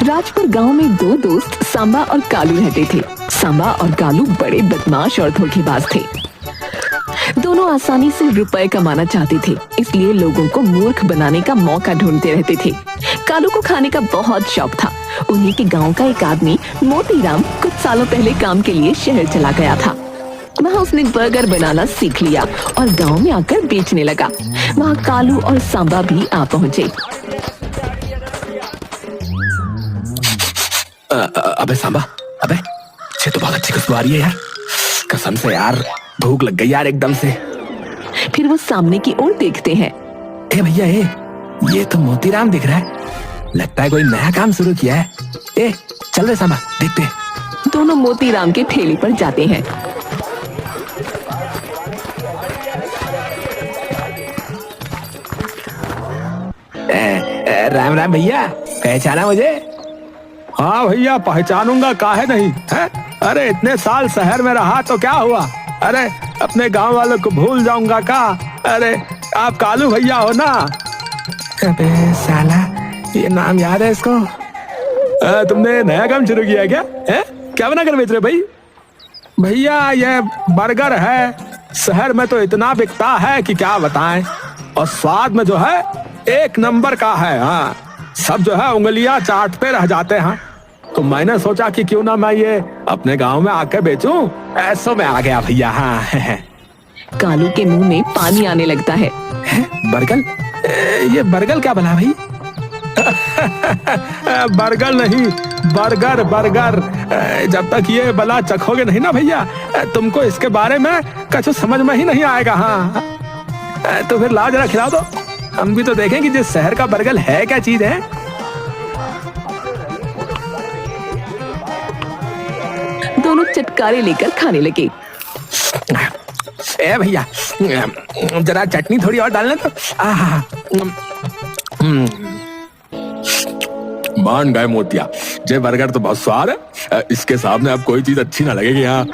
राजपुर गांव में दो दोस्त सांबा और कालू रहते थे। सांबा और कालू बड़े बदमाश और धोखेबाज थे। दोनों आसानी से रुपए कमाना चाहते थे, इसलिए लोगों को मूर्ख बनाने का मौका ढूंढते रहते थे। कालू को खाने का बहुत शौक था। उन्हीं के गांव का एक आदमी मोतीराम कुछ सालों पहले काम के लिए शहर चला गया था। वहाँ उसने बर्गर बनाना सीख लिया और गांव में आकर बेचने लगा। वहाँ कालू और सांबा भी आ पहुँचे। अबे सांबा, अबे ये तो बहुत अच्छी खुशबू आ रही है यार। कसम से यार भूख लग गई यार एकदम से। फिर वो सामने की ओर देखते हैं। ए भैया, ये तो मोतीराम दिख रहा है। लगता है कोई नया काम शुरू किया है। ए चल रे सांबा, देखते हैं। दोनों मोतीराम के ठेले पर जाते हैं। राम राम भैया, पहचाना मुझे? हाँ भैया, पहचानूंगा, काहे नहीं है? अरे इतने साल शहर में रहा तो क्या हुआ? अरे अपने गांव वालों को भूल जाऊंगा क्या? अरे आप कालू भैया हो ना? अबे साला, ये नाम याद है इसको। तुमने नया काम शुरू किया क्या? है क्या बना कर बेच रहे भाई? भैया ये बर्गर है। शहर में तो इतना बिकता है कि क्या बताएं, और स्वाद में जो है एक नंबर का है। हाँ, सब जो है उंगलियां चाटते रह जाते हैं। तो मैंने सोचा कि क्यों ना मैं ये अपने गांव में आके बेचूं। ऐसो में आ गया भैया। हाँ। कालू के मुंह में पानी आने लगता है। बर्गर? ये बर्गर क्या बना भाई? बर्गर नहीं, बर्गर बर्गर। जब तक ये बला चखोगे नहीं ना भैया, तुमको इसके बारे में कुछ समझ में ही नहीं आएगा। हाँ तो फिर लाओ जरा खिलाओ दो, हम भी तो देखें कि जिस शहर का बर्गर है क्या चीज है। दोनों चटकारे लेकर खाने लगे। ए भैया, जरा चटनी थोड़ी और डालना तो। मान गए मोतिया, ये बर्गर तो बहुत स्वाद है। इसके सामने अब कोई चीज अच्छी ना लगेगी। यहाँ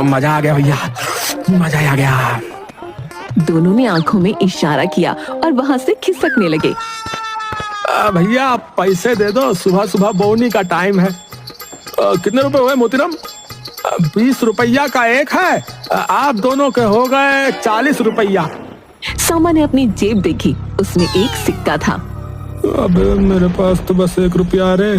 मजा आ गया भैया, मजा आ गया। दोनों ने आंखों में इशारा किया और वहाँ से खिसकने लगे। भैया पैसे दे दो, सुबह सुबह बोनी का टाइम है। कितने रुपए हुए मोतीराम? 20 रुपया का एक है। आप दोनों के हो गए 40 रुपया। सांबा ने अपनी जेब देखी, उसमें एक सिक्का था। अबे मेरे पास तो बस 1 रुपया रे।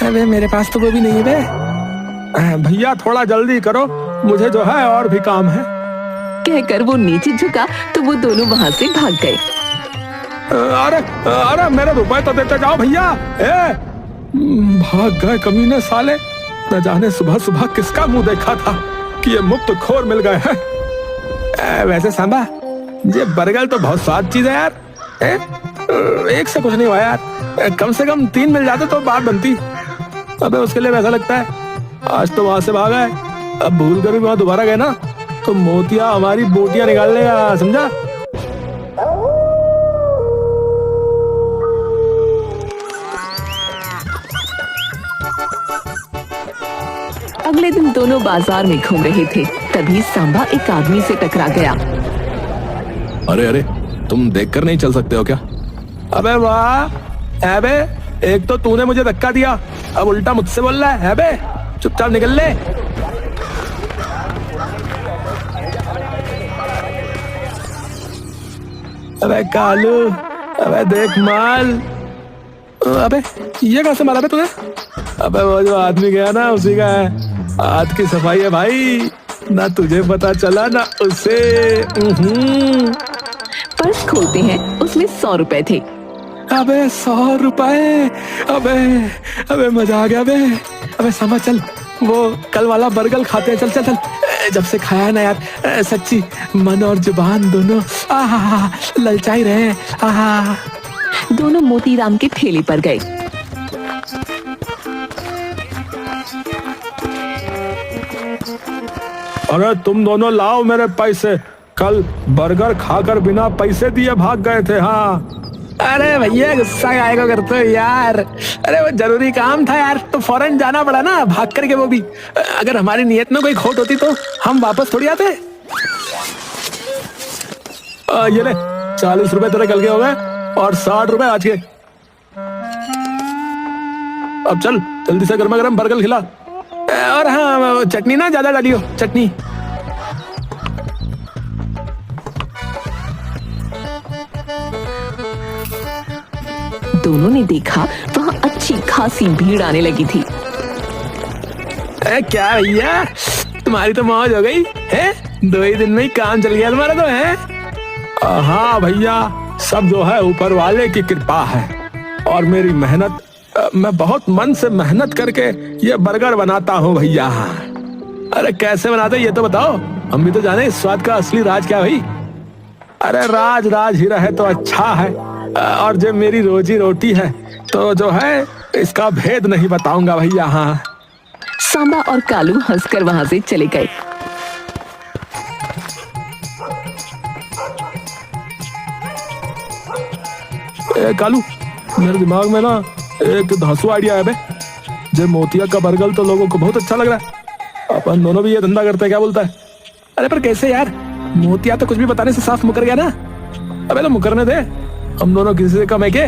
अबे मेरे पास तो वो भी नहीं है। भैया थोड़ा जल्दी करो, मुझे जो है और भी काम है। कहकर वो नीचे झुका तो वो दोनों वहाँ से भाग गए। अरे अरे मेरे रुपए तो देते जाओ भैया। भाग गए कमीने साले। न जाने सुबह सुबह किसका मुंह देखा था कि ये मुफ्त खोर मिल गए हैं। वैसे सांबा, ये बर्गर तो बहुत स्वाद चीज है यार। एक से कुछ नहीं हुआ यार, कम से कम 3 मिल जाते तो बात बनती। अबे उसके लिए वैसा लगता है आज तो वहां से भागा है, अब भूल कर भी वहां दोबारा गए ना तो मोतिया हमारी बोटियां निकाल लेगा, समझा? अगले दिन दोनों बाजार में घूम रहे थे, तभी सांबा एक आदमी से टकरा गया। अरे अरे, तुम देखकर नहीं चल सकते हो क्या? अबे वाह, अबे एक तो तूने मुझे धक्का दिया, अब उल्टा मुझसे बोल रहा है। अबे चुपचाप निकल ले। अबे कालू, अबे देख माल। अबे ये कैसे मारा बे तूने? अबे वो जो आदमी गया ना उसी का है। हाथ की सफाई है भाई, ना तुझे पता चला ना उसे। पर्स खोलते हैं, उसमें 100 रुपए थे। अबे 100 रुपए, अबे अबे मजा आ गया बे। अबे समझ चल, वो कल वाला बर्गर खाते हैं। चल चल चल, जब से खाया है ना यार, सच्ची मन और जुबान दोनों ललचाई रहे। दोनों मोतीराम के ठेले पर गए। अरे तुम दोनों लाओ मेरे पैसे, कल बर्गर खाकर बिना पैसे दिए भाग गए थे। हाँ अरे भैया गुस्सा काहे को करते हो यार? अरे वो जरूरी काम था यार, तो फौरन जाना पड़ा ना भाग करके। वो भी अगर हमारी नियत में कोई खोट होती तो हम वापस थोड़ी आते। ये ले 40 रुपए तेरे कल के हो गए। और 60 रुपए आज के। अब चल जल्दी से गर्मा गर्म बर्गर खिला। और हाँ, चटनी ना ज्यादा डालियो, चटनी। दोनों ने देखा वहाँ अच्छी खासी भीड़ आने लगी थी। क्या भैया, तुम्हारी तो मौज हो गई है, 2 ही दिन में ही काम चल गया तुम्हारा तो है। हाँ भैया, सब जो है ऊपर वाले की कृपा है और मेरी मेहनत। मैं बहुत मन से मेहनत करके ये बर्गर बनाता हूँ भैया। अरे कैसे बनाते ये तो बताओ, हम भी तो जाने इस स्वाद का असली राज क्या भाई। अरे राज राज ही रहे तो अच्छा है, और जब मेरी रोजी रोटी है तो जो है इसका भेद नहीं बताऊंगा भैया। हाँ, सांबा और कालू हंसकर वहां से चले गए। कालू, मेरे दिमाग में ना एक धांसू आइडिया है बे। जे मोतिया का बर्गर तो लोगों को बहुत अच्छा लग रहा है, अपन दोनों भी ये धंधा करते हैं, क्या बोलता है? अरे पर कैसे यार, मोतिया तो कुछ भी बताने से साफ मुकर गया ना। अबे तो मुकरने दे, हम दोनों किसी से कम है के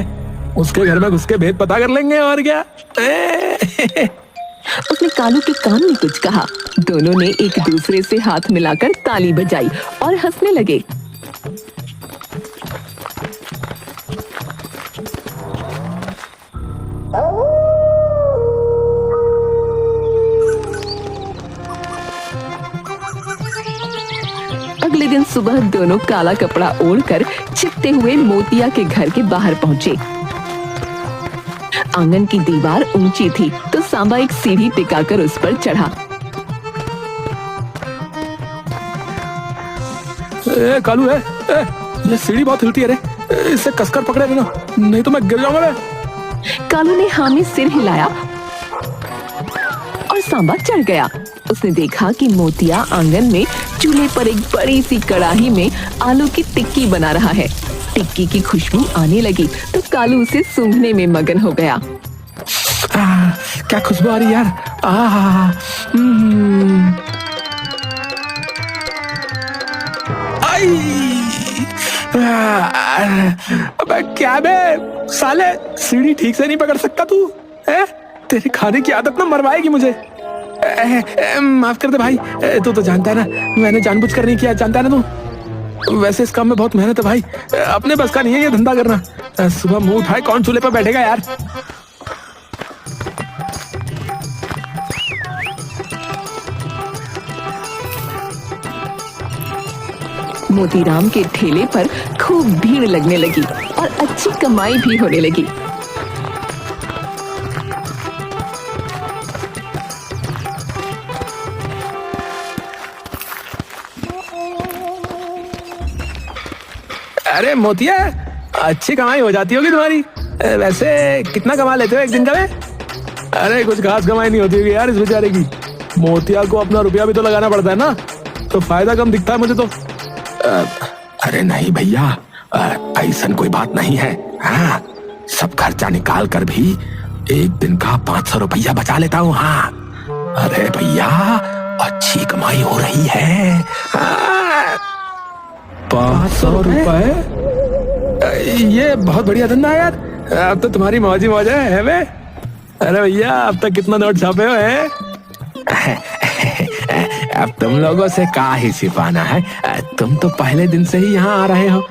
उसके घर में घुस के भेद पता कर लेंगे और क्या। उसने कालू के कान में कुछ कहा। दोनों ने एक दूसरे से हाथ मिलाकर ताली बजाई और हंसने लगे। अगले दिन सुबह दोनों काला कपड़ा ओढ़कर छिपते हुए मोतिया के घर के बाहर पहुंचे। आंगन की दीवार ऊंची थी तो सांबा एक सीढ़ी टिकाकर उस पर चढ़ा। कालू है, ये सीढ़ी बहुत हिलती है रे, इससे कसकर पकड़े रहना, नहीं तो मैं गिर जाऊंगा रे। कालू ने हाँ में सिर हिलाया और सांबा चढ़ गया। उसने देखा कि मोतिया आंगन में चूल्हे पर एक बड़ी सी कढ़ाई में आलू की टिक्की बना रहा है। टिक्की की खुशबू आने लगी तो कालू उसे सूंघने में मगन हो गया। क्या खुशबू आ रही यार। अबे क्या बे साले, सीढ़ी ठीक से नहीं पकड़ सकता तू है? तेरे खाने की आदत ना मरवाएगी मुझे। माफ कर दे भाई, तू तो जानता है ना मैंने जानबूझकर नहीं किया, जानता है ना तू। वैसे इस काम में बहुत मेहनत है भाई, अपने बस का नहीं है ये धंधा करना। सुबह मुंह उठाए कौन चूल्हे पर बैठेगा यार। मोतीराम के ठेले पर खूब भीड़ लगने लगी और अच्छी कमाई भी होने लगी। अरे मोतिया, अच्छी कमाई हो जाती होगी तुम्हारी। वैसे कितना कमा लेते हो एक दिन का वे? अरे कुछ खास कमाई नहीं होती होगी यार इस बेचारे की। मोतिया को अपना रुपया भी तो लगाना पड़ता है ना, तो फायदा कम दिखता है मुझे तो। अरे नहीं भैया, ऐसा कोई बात नहीं है। हाँ, सब खर्चा निकाल कर भी एक दिन का 500 रुपया बचा लेता हूँ। हाँ, अरे भैया अच्छी कमाई हो रही है। 500 रुपए? ये बहुत बढ़िया धंधा है यार। अब तो तुम्हारी मौज ही मौज है बे। अरे भैया अब तक कितना नोट छापे हो है? अब तुम लोगों से का ही छिपाना है, तुम तो पहले दिन से ही यहाँ आ रहे हो।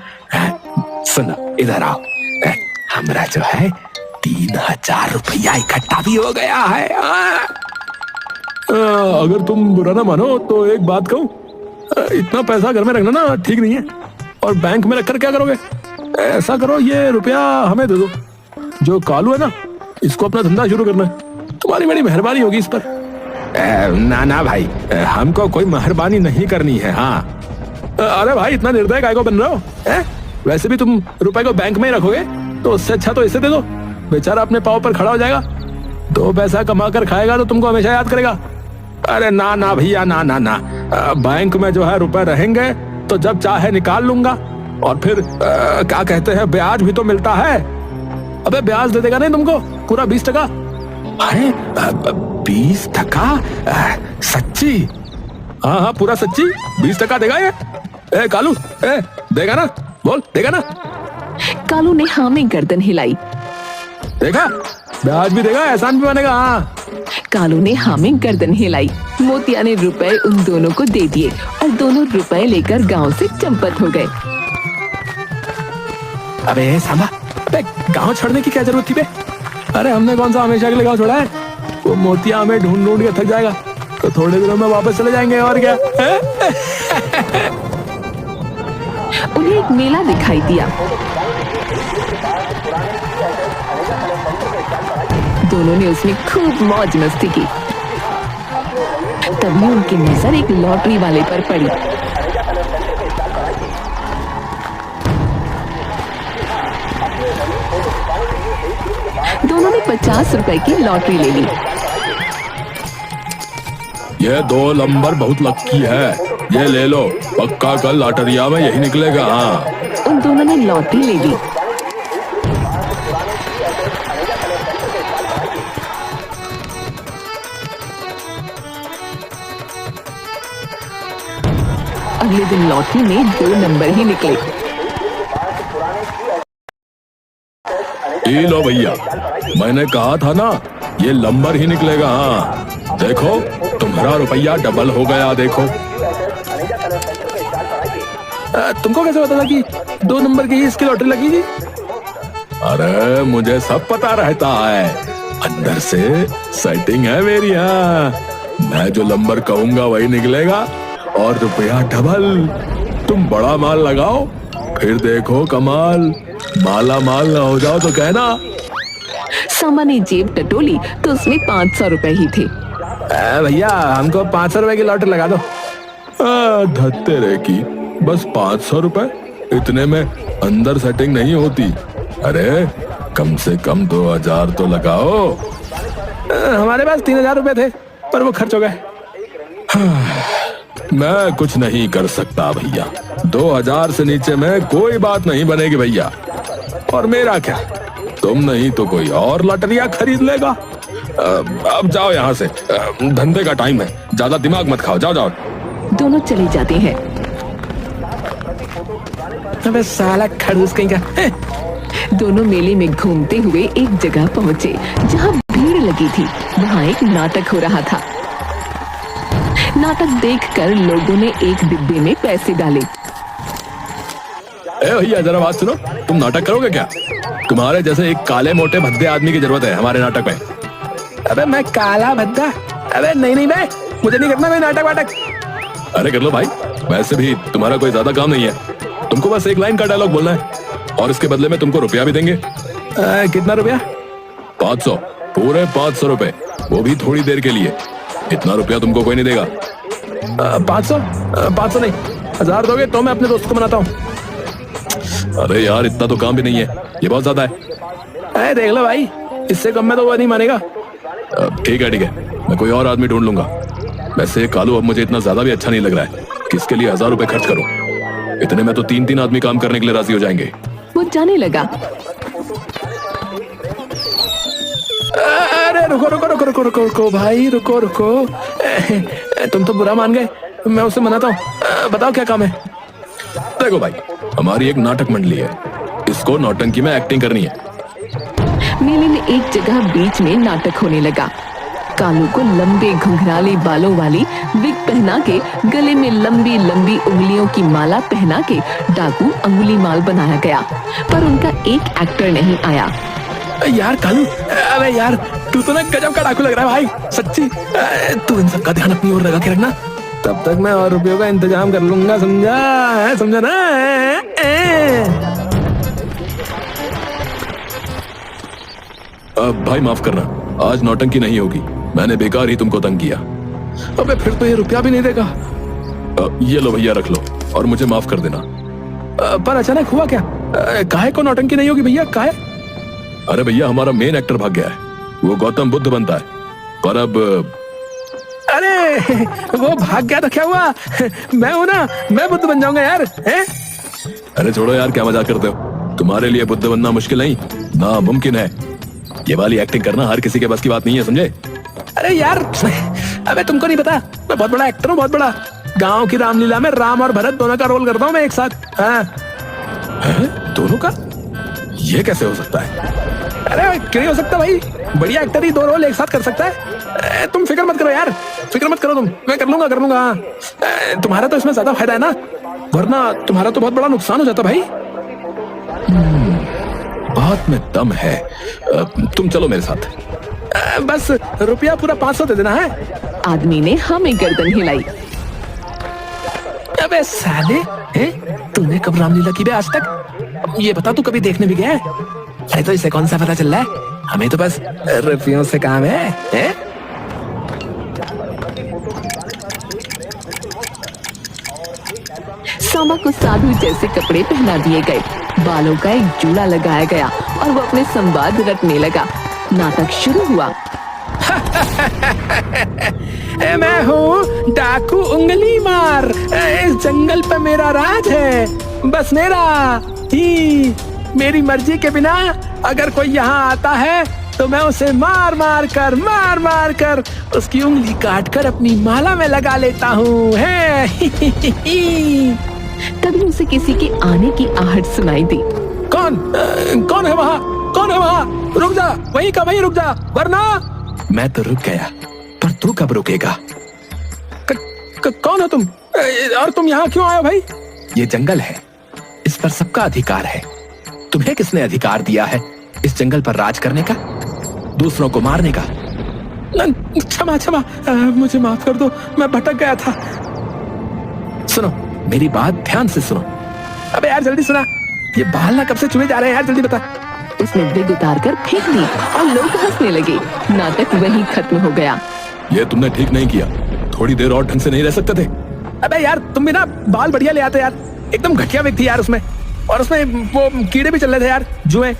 सुनो इधर आओ, हमरा जो है 3000 रुपया इकट्ठा भी हो गया है। अगर तुम बुरा ना मानो तो एक बात कहूँ, इतना पैसा घर में रखना ना ठीक नहीं है, और बैंक में रखकर क्या करोगे? ऐसा करो, ये रुपया हमें दे दो। जो कालू है ना, इसको अपना धंधा शुरू करना है, तुम्हारी बड़ी मेहरबानी होगी इस पर। ना ना भाई, हमको कोई मेहरबानी नहीं करनी है। हाँ, अरे भाई इतना निर्दय काय को बन रहे हो है? वैसे भी तुम रुपए को बैंक में ही रखोगे, तो उससे अच्छा तो इसे दे दो, बेचारा अपने पाँव पर खड़ा हो जाएगा। 2 पैसा कमा कर खाएगा तो तुमको हमेशा याद करेगा। अरे ना ना भैया, ना ना ना, बैंक में जो है रुपए रहेंगे तो जब चाहे निकाल लूंगा, और फिर क्या कहते हैं, ब्याज भी तो मिलता है। अबे ब्याज दे देगा नहीं तुमको, पूरा 20%। अरे 20%? सच्ची? हाँ पूरा सच्ची 20% देगा ये। कालू देगा ना, बोल देगा ना? कालू ने हाँ में गर्दन हिलाई। देखा, ब्याज भी देगा, एहसान भी बनेगा। हाँ, कालू ने हाँ में गर्दन हिलाई। मोतिया ने रुपए उन दोनों को दे दिए और दोनों रुपए लेकर गांव से चंपत हो गए। अबे सांबा, अबे गांव छोड़ने की क्या जरूरत थी बे? अरे हमने कौन सा हमेशा के लिए गांव छोड़ा है? वो मोतिया हमें ढूंढ ढूंढ के थक जाएगा, तो थोड़े दिनों में वापस चले जाएंगे और क्या है? उन्हें एक मेला दिखाई दिया। दोनों ने उसमें खूब मौज मस्ती की। तभी उनकी नजर एक लॉटरी वाले पर पड़ी। दोनों ने 50 रुपए की लॉटरी ले ली। ये 2 नंबर बहुत लक्की है, ये ले लो, पक्का कल लॉटरिया में यही निकलेगा। हाँ, उन दोनों ने लॉटरी ले ली। अगले दिन लॉटरी में 2 नंबर ही निकले। ये लो भैया, मैंने कहा था ना ये नंबर ही निकलेगा। हाँ, देखो तुम्हारा रुपया डबल हो गया। देखो, तुमको कैसे पता था कि 2 नंबर की ही इसकी लॉटरी लगी थी? अरे मुझे सब पता रहता है, अंदर से सेटिंग है मेरी। हाँ, मैं जो नंबर कहूंगा वही निकलेगा और रुपया डबल। तुम बड़ा माल लगाओ, फिर देखो कमाल। माला माल ना हो जाओ तो कहना। सांबा ने जेब टटोली तो उसमें 500 रुपए ही थे। भैया हमको 500 रुपए की लॉटरी लगा दो। धत्ते रे की, बस 500 रुपए? इतने में अंदर सेटिंग नहीं होती। अरे कम से कम 2000 तो लगाओ। हमारे पास 3000 रुपए थे, पर वो खर्च हो गए। मैं कुछ नहीं कर सकता भैया, 2000 से नीचे में कोई बात नहीं बनेगी भैया। और मेरा क्या, तुम नहीं तो कोई और लॉटरिया खरीद लेगा। अब जाओ यहाँ से, धंधे का टाइम है, ज्यादा दिमाग मत खाओ। जाओ जाओ। दोनों चले जाते हैं। अबे साला खड़ूस कहीं का। दोनों मेले में घूमते हुए एक जगह पहुंचे जहां भीड़ लगी थी। वहां एक नाटक हो रहा था। नाटक देखकर लोगों ने एक डिब्बे में पैसे डाले। ए भैया जरा बात सुनो, तुम नाटक करोगे क्या? तुम्हारे जैसे एक काले मोटे भद्दे आदमी की जरूरत है हमारे नाटक में। अबे मैं काला भद्दा? अबे नहीं बे, मुझे नहीं करना कोई नाटक वाटक। अरे कर लो भाई, वैसे भी तुम्हारा कोई ज्यादा काम नहीं है। तुमको बस एक लाइन का डायलॉग बोलना है और इसके बदले में तुमको रुपया भी देंगे। कितना रुपया? 500, पूरे 500 रुपए, वो भी थोड़ी देर के लिए। इतना रुपया तुमको कोई नहीं देगा। 500 नहीं, 1000 दोगे तो मैं अपने दोस्त को मनाता हूँ। अरे यार इतना तो काम भी नहीं है, ये बहुत ज्यादा है। देख लो भाई, इससे कम में तो वो नहीं मानेगा। ठीक है, मैं कोई और आदमी ढूंढ लूंगा। वैसे कालू अब मुझे इतना ज्यादा भी अच्छा नहीं लग रहा है, किसके लिए 1000 रुपए खर्च करूं? इतने में तो 3 आदमी काम करने के लिए राजी हो जाएंगे। वो जाने लगा। अरे रुको भाई, रुको। तुम तो बुरा मान गए, मैं उससे मनाता हूँ। बताओ क्या काम है? देखो भाई, हमारी एक नाटक मंडली है, इसको नौटंकी में एक्टिंग करनी है। मेले में एक जगह बीच में नाटक होने लगा। कालू को लंबे घुंघराले बालों वाली विग पहना के, गले में लंबी लंबी उंगलियों की माला पहना के डाकू अंगुली माल बनाया गया, पर उनका एक एक्टर नहीं आया। यार कालू, अबे यार तू तो ना गजब का डाकू लग रहा है भाई, सच्ची। तू इन सब का ध्यान अपनी ओर लगा के रखना, तब तक मैं और रुपयों का इंतजाम कर लूंगा। समझा ना? अब भाई माफ करना, आज नौटंकी नहीं होगी, मैंने बेकार ही तुमको तंग किया। अबे फिर तो ये रुपया भी नहीं देगा। ये लो भैया, रख लो और मुझे माफ कर देना। पर अचानक हुआ क्या? काहे को नौटंकी नहीं होगी भैया, काहे? अरे भैया, हमारा मेन एक्टर भाग गया है, वो गौतम बुद्ध बनता है, पर अब। अरे वो भाग गया तो क्या हुआ? मैं हूं ना, मैं बुद्ध बन जाऊंगा यार। अरे छोड़ो यार, क्या मजाक करते हो? तुम्हारे लिए बुद्ध बनना मुश्किल नहीं, नामुमकिन है। ये वाली एक्टिंग करना हर किसी के बस की बात नहीं है, समझे? अरे यार, अबे तुमको नहीं पता, मैं बहुत बड़ा एक्टर हूँ, बहुत बड़ा। गांव की रामलीला में राम और भरत दोनों का रोल करता हूँ मैं एक साथ। हाँ। दोनों का? ये कैसे हो सकता है? अरे क्यों नहीं हो सकता भाई, बढ़िया एक्टर ही 2 रोल एक साथ कर सकता है। तुम फिक्र मत करो यार, फिक्र मत करो तुम, मैं कर लूंगा तुम्हारा तो इसमें ज्यादा फायदा है ना, वरना तुम्हारा तो बहुत बड़ा नुकसान हो जाता भाई। बात में दम है। तुम चलो मेरे साथ। बस रुपया पूरा 500 दे देना है। आदमी ने हमें गर्दन हिलाई। अबे साले, तूने कब रामलीला की बे आज तक? ये बता, तू कभी देखने भी गया है? अरे तो इसे कौन सा पता चल रहा है, हमें तो बस रुपयों से काम है? सांबा को साधु जैसे कपड़े पहना दिए गए, बालों का एक जूड़ा लगाया गया और वो अपने संवाद रटने लगा। नाटक शुरू हुआ। मैं हूँ डाकू उंगली मार, इस जंगल पे मेरा राज है, बस मेरा ही, मेरी मर्जी के बिना अगर कोई यहाँ आता है तो मैं उसे मार मार कर उसकी उंगली काट कर अपनी माला में लगा लेता हूँ। तभी उसे किसी के आने की आहट सुनाई दी। कौन है वहाँ? कौन है वहाँ? रुक जा, वहीं का वहीं रुक जा, वरना। मैं तो रुक गया, पर तू कब रुकेगा? कौन हो तुम? और तुम यहाँ क्यों आए भाई? ये जंगल है, इस पर सबका अधिकार है। तुम्हें किसने अधिकार दिया है इस जंगल पर राज करने का, दूसरों को मारने का? क्षमा, मुझे माफ कर दो, मैं भटक गया था। सुनो मेरी बात ध्यान से सुनो। अबे यार जल्दी सुना, ये बाल ना कब से चुभे जा रहे हैं यार, जल्दी बता। उसने विग उतार कर फेंक दी और लोग हंसने लगे। नाटक वहीं खत्म हो गया। ये तुमने ठीक नहीं किया, थोड़ी देर और ढंग से नहीं रह सकते थे? अबे यार तुम भी ना बाल बढ़िया ले आते यार, एकदम घटिया विग थी यार उसमें, और उसमें वो कीड़े भी चल रहे थे यार, जुए।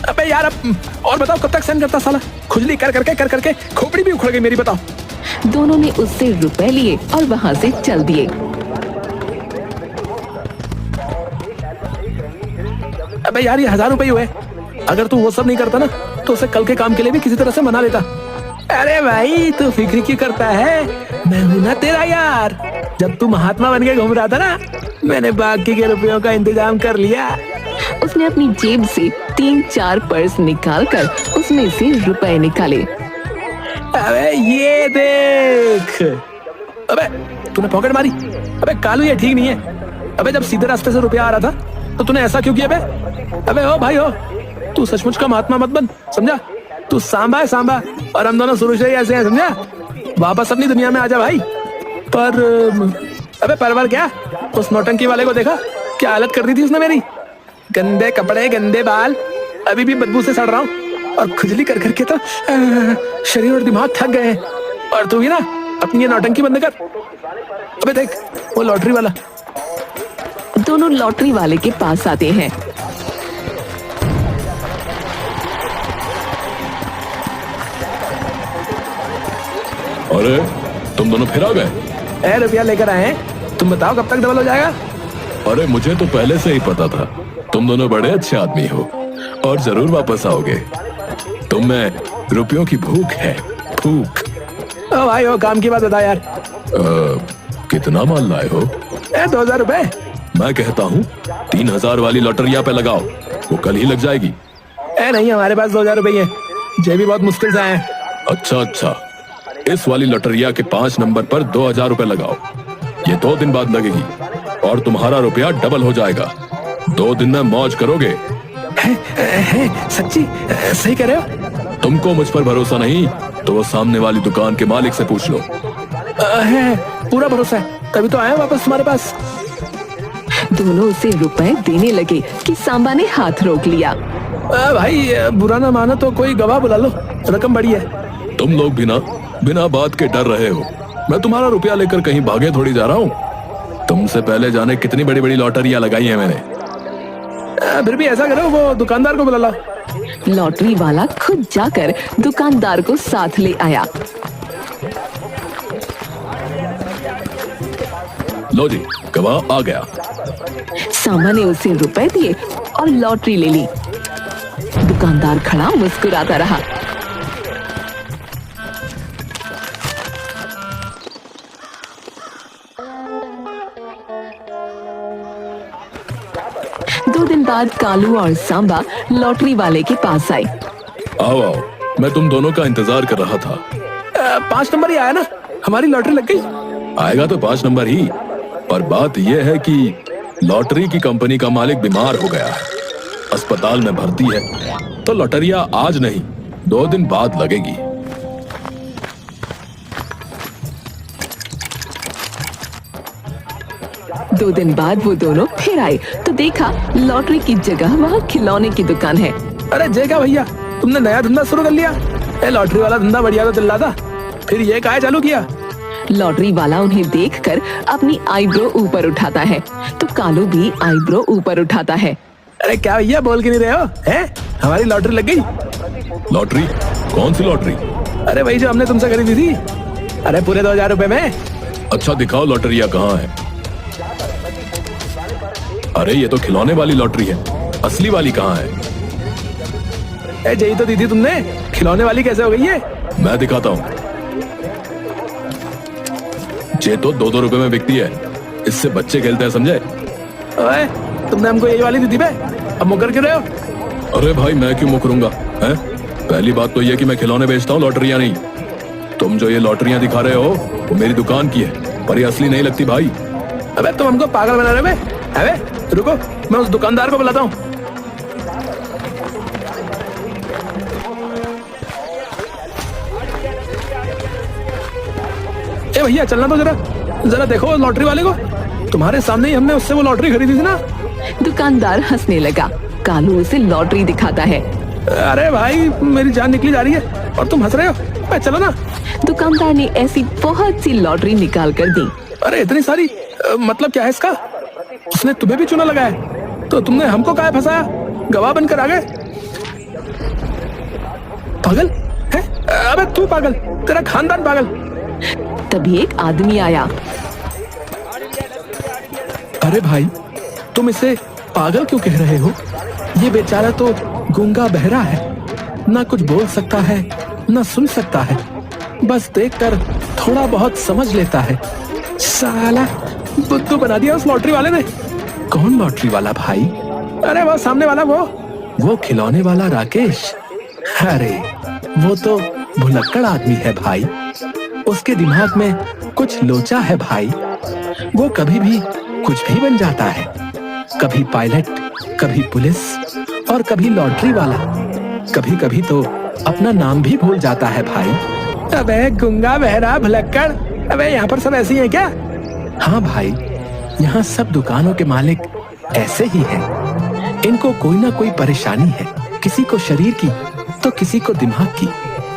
अबे यार अब और बताओ कब तक सहन करता साला, खुजली कर करके खोपड़ी भी उखड़ गई मेरी, बताओ। दोनों ने उससे रुपए लिए और वहाँ से चल दिए। अबे यार ये 1000 रुपए हुए, अगर तू वो सब नहीं करता ना तो उसे कल के काम के लिए भी किसी तरह से मना लेता। अरे भाई तू फिक्र क्यों करता है, मैं हूं ना तेरा यार। जब तू महात्मा बन के घूम रहा था ना, मैंने बाकी के रुपयों का इंतजाम कर लिया। उसने अपनी जेब से 3-4 पर्स निकालकर उसमें से रुपए निकाले। अबे ये देख, अबे तूने पॉकेट मारी? अबे कालू ये ठीक नहीं है। अबे जब सीधे रास्ते से रुपया आ रहा था तो तूने ऐसा क्यों किया? अबे ओ भाई हो, तू सचमुच का महात्मा मत बन, समझा? तू सांबा है सांबा, और हम दोनों शुरू से ही ऐसे हैं, समझा? वापस अपनी दुनिया में आ जा भाई। पर अबे परवर क्या, उस नौटंकी वाले को देखा क्या हालत कर दी थी उसने मेरी? गंदे कपड़े, गंदे बाल, अभी भी बदबू से सड़ रहा हूँ, और खुजली कर करके तो शरीर और दिमाग थक गए हैं। और तू भी ना अपनी ये नौटंकी बंद कर। अबे देख वो लॉटरी वाला। दोनों लॉटरी वाले के पास आते हैं। अरे तुम दोनों फिर आ गए? रुपया लेकर आए हैं, तुम बताओ कब तक डबल हो जाएगा? अरे मुझे तो पहले से ही पता था, तुम दोनों बड़े अच्छे आदमी हो और जरूर वापस आओगे। तुम में रुपयों की भूख है, भूख। ओ भाई ओ काम की बात बता यार। कितना माल लाए हो? 2000 रुपए। मैं कहता हूँ 3000 वाली लॉटरिया पे लगाओ, वो कल ही लग जाएगी। नहीं हमारे पास 2000 रुपए है, जेबी बहुत मुश्किल से आए। अच्छा, इस वाली लॉटरिया के 5 नंबर पर 2000 रुपए लगाओ, ये 2 दिन बाद लगेगी और तुम्हारा रुपया डबल हो जाएगा। 2 दिन में मौज करोगे। सच्ची सही कह रहे हो? तुमको मुझ पर भरोसा नहीं तो वो सामने वाली दुकान के मालिक से पूछ लो। है, पूरा भरोसा है, तभी तो आए वापस तुम्हारे पास। दोनों उसे रुपए देने लगे कि सांबा ने हाथ रोक लिया। भाई बुरा ना मानो तो कोई गवाह बुला लो, रकम बड़ी है। तुम लोग भी ना बिना बात के डर रहे हो, मैं तुम्हारा रुपया लेकर कहीं भागे थोड़ी जा रहा हूँ। तुमसे पहले जाने कितनी बड़ी बड़ी लॉटरियां लगाई हैं मैंने। फिर भी ऐसा करो, वो दुकानदार को बुला लो। लॉटरी वाला खुद जाकर दुकानदार को साथ ले आया। लो जी, गवाह आ गया। सांबा ने उसे रुपए दिए और लॉटरी ले ली। दुकानदार खड़ा मुस्कुराता रहा। 2 दिन बाद कालू और सांबा लॉटरी वाले के पास आए। आओ आओ, मैं तुम दोनों का इंतजार कर रहा था। 5 नंबर ही आया ना, हमारी लॉटरी लग गई। आएगा तो 5 नंबर ही, पर बात यह है कि लॉटरी की कंपनी का मालिक बीमार हो गया है, अस्पताल में भर्ती है, तो लॉटरिया आज नहीं 2 दिन बाद लगेगी। दो दिन बाद वो दोनों फिर आए तो देखा लॉटरी की जगह वहाँ खिलौने की दुकान है। अरे जय का भैया, तुमने नया धंधा शुरू कर लिया? लॉटरी वाला धंधा बढ़िया तो चल रहा था, फिर ये काहे चालू किया? लॉटरी वाला उन्हें देखकर अपनी आईब्रो ऊपर उठाता है तो कालू भी आईब्रो ऊपर उठाता है। अरे क्या भैया, बोल के नहीं रहे हो? हैं? हमारी लॉटरी लग गई। लॉटरी? कौन सी लॉटरी? अरे वही जो हमने तुमसे खरीदी थी। अरे पूरे 2000 रुपए में। अच्छा दिखाओ लॉटरिया कहाँ है। अरे ये तो खिलौने वाली लॉटरी है, असली वाली कहाँ है? यही तो दी थी तुमने, खिलौने वाली कैसे हो गई है? मैं दिखाता हूँ। ये तो 2-2 रुपए में बिकती है, इससे बच्चे खेलते हैं, समझे? ओए, तुमने हमको यही वाली दी थी बे, अब मुकर क्यों रहे हो? अरे भाई मैं क्यों मुकरूंगा, हैं? पहली बात तो ये कि मैं खिलौने बेचता हूँ, लॉटरियां नहीं। तुम जो ये लॉटरियां दिखा रहे हो वो मेरी दुकान की है, पर ये असली नहीं लगती भाई। अबे तुम हमको पागल बना रहे हो? अबे रुको, मैं उस दुकानदार को बुलाता हूँ। ए भैया, चलना तो जरा देखो उस लॉटरी वाले को, तुम्हारे सामने ही हमने उससे वो लॉटरी खरीदी थी ना। दुकानदार हंसने लगा। कालू उसे लॉटरी दिखाता है। अरे भाई, मेरी जान निकली जा रही है और तुम हंस रहे हो। चलो ना। दुकानदार ने ऐसी बहुत सी लॉटरी निकाल कर दी। अरे इतनी सारी, मतलब क्या है इसका? उसने तुम्हें भी चुना लगाया, तो तुमने हमको काहे फंसाया? गवाह बनकर आ गए। पागल है? अबे तू पागल, तेरा खानदान पागल। तभी एक आदमी आया। अरे भाई, तुम इसे पागल क्यों कह रहे हो? ये बेचारा तो गूंगा बहरा है, ना कुछ बोल सकता है ना सुन सकता है, बस देखकर थोड़ा बहुत समझ लेता है। साला बुद्धू बना दिया उस लॉटरी वाले ने। कौन लॉटरी वाला भाई? अरे वो सामने वाला, वो खिलौने वाला राकेश। अरे वो तो भुलक्कड़ आदमी है भाई, उसके दिमाग में कुछ लोचा है भाई। वो कभी भी कुछ भी बन जाता है, कभी पायलट, कभी पुलिस और कभी लॉटरी वाला। कभी कभी तो अपना नाम भी भूल जाता है भाई। अबे गूंगा बहरा भुलक्कड़, अबे यहाँ पर सब ऐसे ही हैं क्या? हाँ भाई, यहाँ सब दुकानों के मालिक ऐसे ही हैं। इनको कोई ना कोई परेशानी है, किसी को शरीर की तो किसी को दिमाग की।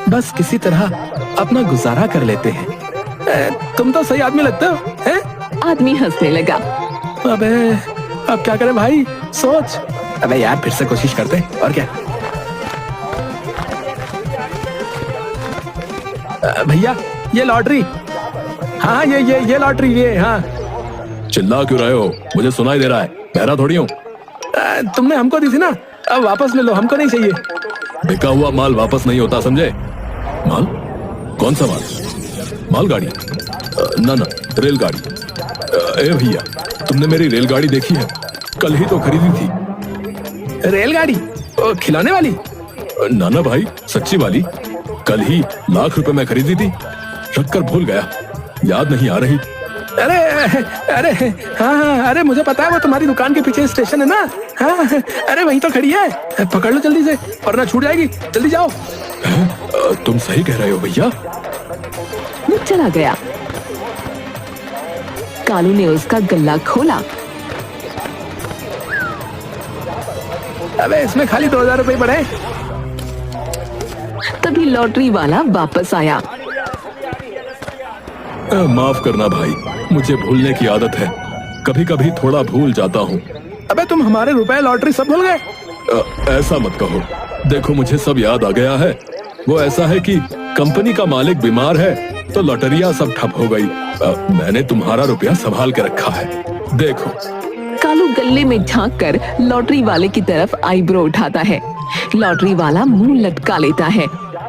बस किसी तरह अपना गुजारा कर लेते हैं। तुम तो सही आदमी लगते हो, हैं? आदमी हंसने लगा। अबे अब क्या करें भाई, सोच। अबे यार, फिर से कोशिश करते हैं, और क्या। भैया ये लॉटरी। हाँ ये लॉटरी, ये। हाँ चिल्ला क्यों रहे हो? मुझे सुनाई दे रहा है, बहरा थोड़ी हूँ। तुमने हमको दी थी ना, अब वापस ले लो, हमको नहीं चाहिए। बिका हुआ माल वापस नहीं होता, समझे? माल? कौन सा माल? मालगाड़ी? ना रेलगाड़ी। ए भैया, तुमने मेरी रेलगाड़ी देखी है? कल ही तो खरीदी थी। रेलगाड़ी? खिलौने वाली? ना भाई, सच्ची वाली। कल ही लाख रुपए में खरीदी थी, रखकर भूल गया, याद नहीं आ रही। अरे हाँ, अरे मुझे पता है, वो तुम्हारी दुकान के पीछे स्टेशन है ना। हाँ, अरे वहीं तो खड़ी है, पकड़ लो जल्दी से वरना छूट जाएगी, जल्दी जाओ। तुम सही कह रहे हो भैया। वो चला गया। कालू ने उसका गल्ला खोला। अबे इसमें खाली 2000 रुपए पड़े। तभी लॉटरी वाला वापस आया। माफ करना भाई, मुझे भूलने की आदत है, कभी कभी थोड़ा भूल जाता हूँ। अबे तुम हमारे रुपए लॉटरी सब भूल गए? ऐसा मत कहो, देखो मुझे सब याद आ गया है। वो ऐसा है कि कंपनी का मालिक बीमार है तो लॉटरियां सब ठप हो गई। मैंने तुम्हारा रुपया संभाल के रखा है, देखो। कालू गल्ले में झांक कर लॉटरी वाले की तरफ आईब्रो उठाता है। लॉटरी वाला मुंह लटका लेता है।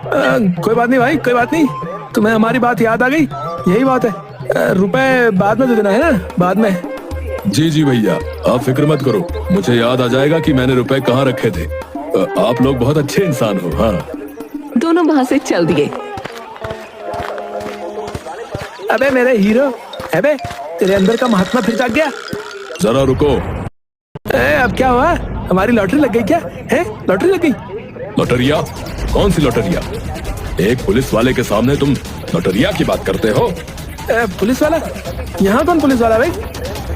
कोई बात नहीं भाई, कोई बात नहीं, तुम्हें हमारी बात याद आ गई, यही बात है। रुपए बाद में दे देना है ना, बाद में। जी जी भैया, आप फिक्र मत करो, मुझे याद आ जाएगा कि मैंने रुपए कहाँ रखे थे। आप लोग बहुत अच्छे इंसान हो। हाँ। दोनों वहां से चल दिए। अबे मेरे हीरो, अबे तेरे अंदर का महात्मा फिर जाग गया। जरा रुको। अब क्या हुआ? हमारी लॉटरी लग गई क्या? है लॉटरी लग गई? लॉटरिया? कौन सी लॉटरिया? एक पुलिस वाले के सामने तुम लॉटरिया की बात करते हो? पुलिस वाला? यहाँ कौन पुलिस वाला भाई?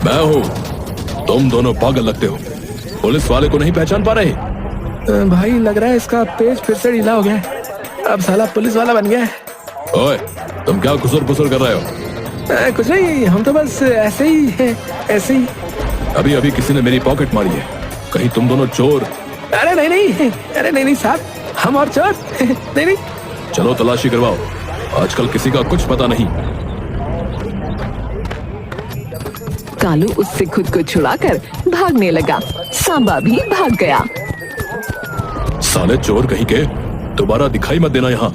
मैं हूँ। तुम दोनों पागल लगते हो, पुलिस वाले को नहीं पहचान पा रहे? भाई लग रहा है इसका पेज फिर से ढीला हो गया है, अब साला पुलिस वाला बन गया है। ओए, तुम क्या खुसर पुसर कर रहे हो? कुछ नहीं, हम तो बस ऐसे ही हैं, ऐसे ही। अभी अभी किसी ने मेरी पॉकेट मारी है, कहीं तुम दोनों चोर? अरे नहीं नहीं, अरे नहीं नहीं साहब, हम और चोर नहीं नहीं। चलो तलाशी करवाओ, आजकल किसी का कुछ पता नहीं। कालू उससे खुद को छुड़ाकर भागने लगा। सांबा भी भाग गया। साले चोर कहीं के, दोबारा दिखाई मत देना यहाँ।